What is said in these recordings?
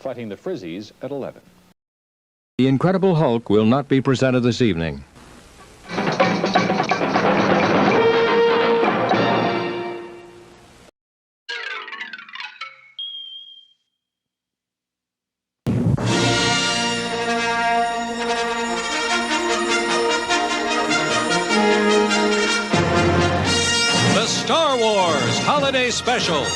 fighting the Frizzies at 11. The Incredible Hulk will not be presented this evening. The Star Wars Holiday Special.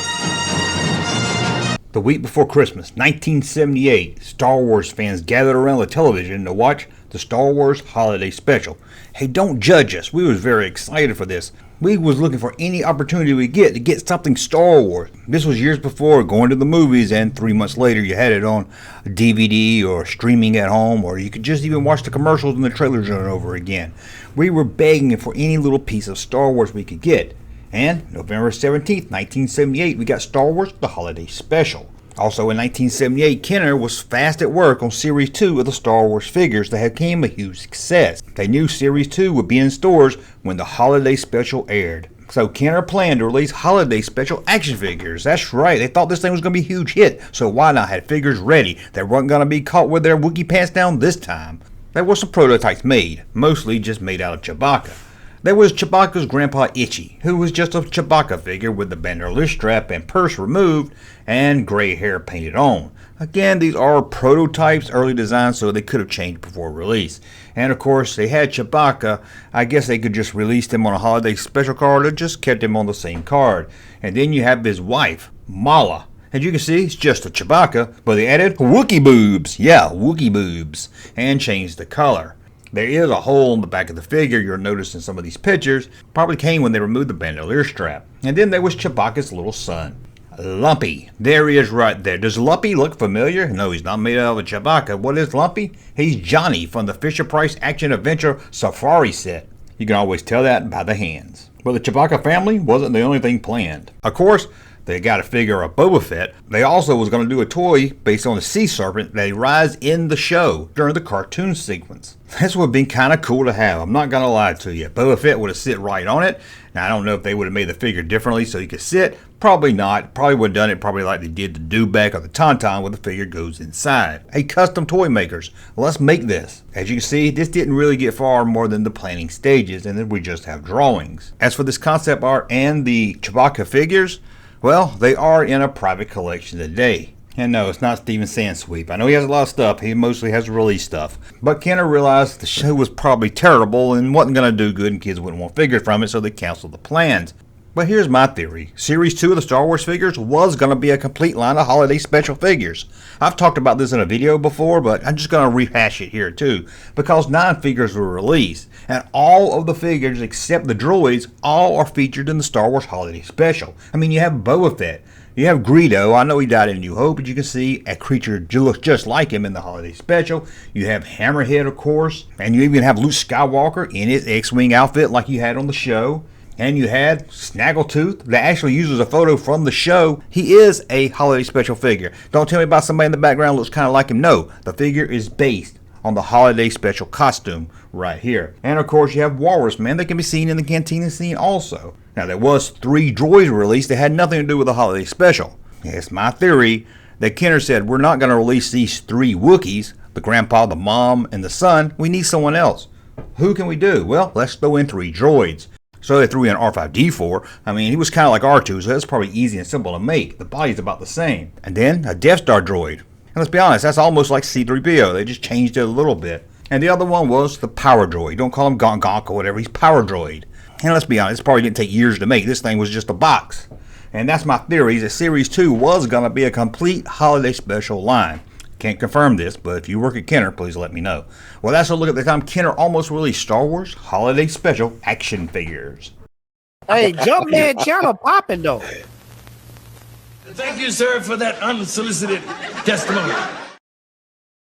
The week before Christmas, 1978, Star Wars fans gathered around the television to watch the Star Wars Holiday Special. Hey, don't judge us. We was very excited for this. We was looking for any opportunity we get to get something Star Wars. This was years before going to the movies, and 3 months later you had it on DVD or streaming at home, or you could just even watch the commercials and the trailers over again. We were begging for any little piece of Star Wars we could get. And November 17th, 1978, we got Star Wars The Holiday Special. Also in 1978, Kenner was fast at work on Series 2 of the Star Wars figures that had become a huge success. They knew Series 2 would be in stores when the Holiday Special aired. So Kenner planned to release Holiday Special action figures. That's right, they thought this thing was going to be a huge hit, so why not have figures ready that weren't going to be caught with their Wookiee pants down this time? There were some prototypes made, mostly just made out of Chewbacca. There was Chewbacca's grandpa Itchy, who was just a Chewbacca figure with the bandolier strap and purse removed and gray hair painted on. Again, these are prototypes, early designs, so they could have changed before release. And of course, they had Chewbacca. I guess they could just release him on a Holiday Special card or just kept him on the same card. And then you have his wife, Mala. As you can see, it's just a Chewbacca, but they added Wookiee boobs. Yeah, Wookiee boobs. And changed the color. There is a hole in the back of the figure you'll notice in some of these pictures. Probably came when they removed the bandolier strap. And then there was Chewbacca's little son, Lumpy. There he is right there. Does Lumpy look familiar? No, he's not made out of a Chewbacca. What is Lumpy? He's Johnny from the Fisher-Price Action Adventure Safari set. You can always tell that by the hands. But the Chewbacca family wasn't the only thing planned. Of course, they got a figure of Boba Fett. They also was going to do a toy based on the sea serpent that rides in the show during the cartoon sequence. This would have been kind of cool to have. I'm not going to lie to you. Boba Fett would have sit right on it. Now, I don't know if they would have made the figure differently so he could sit. Probably not. Probably would have done it probably like they did the Dewback or the Tauntaun where the figure goes inside. Hey, custom toy makers, let's make this. As you can see, this didn't really get far more than the planning stages, and then we just have drawings. As for this concept art and the Chewbacca figures, well, they are in a private collection today. And no, it's not Steven Sansweep. I know he has a lot of stuff. He mostly has release stuff. But Kenner realized the show was probably terrible and wasn't going to do good and kids wouldn't want figures from it, so they canceled the plans. But here's my theory. Series 2 of the Star Wars figures was going to be a complete line of Holiday Special figures. I've talked about this in a video before, but I'm just going to rehash it here too. Because 9 figures were released, and all of the figures except the droids all are featured in the Star Wars Holiday Special. I mean, you have Boba Fett, you have Greedo. I know he died in New Hope, but you can see a creature looks just like him in the Holiday Special. You have Hammerhead, of course, and you even have Luke Skywalker in his X-Wing outfit like you had on the show. And you had Snaggletooth that actually uses a photo from the show. He is a Holiday Special figure. Don't tell me about somebody in the background looks kind of like him. No, the figure is based on the Holiday Special costume right here. And of course you have Walrus Man that can be seen in the cantina scene also. Now there was 3 droids released that had nothing to do with the Holiday Special. It's my theory that Kenner said we're not going to release these 3 Wookiees, the grandpa, the mom, and the son. We need someone else. Who can we do? Well, let's throw in 3 droids. So they threw in R5-D4. I mean, he was kind of like R2, so that's probably easy and simple to make. The body's about the same. And then a Death Star droid. And let's be honest, that's almost like C-3PO. They just changed it a little bit. And the other one was the Power Droid. Don't call him Gonk Gonk or whatever. He's Power Droid. And let's be honest, this probably didn't take years to make. This thing was just a box. And that's my theory, that Series 2 was going to be a complete Holiday Special line. Can't confirm this, but if you work at Kenner, please let me know. Well, that's a look at the time Kenner almost released Star Wars Holiday Special action figures. Hey, Junkman channel popping though. Thank you, sir, for that unsolicited testimony.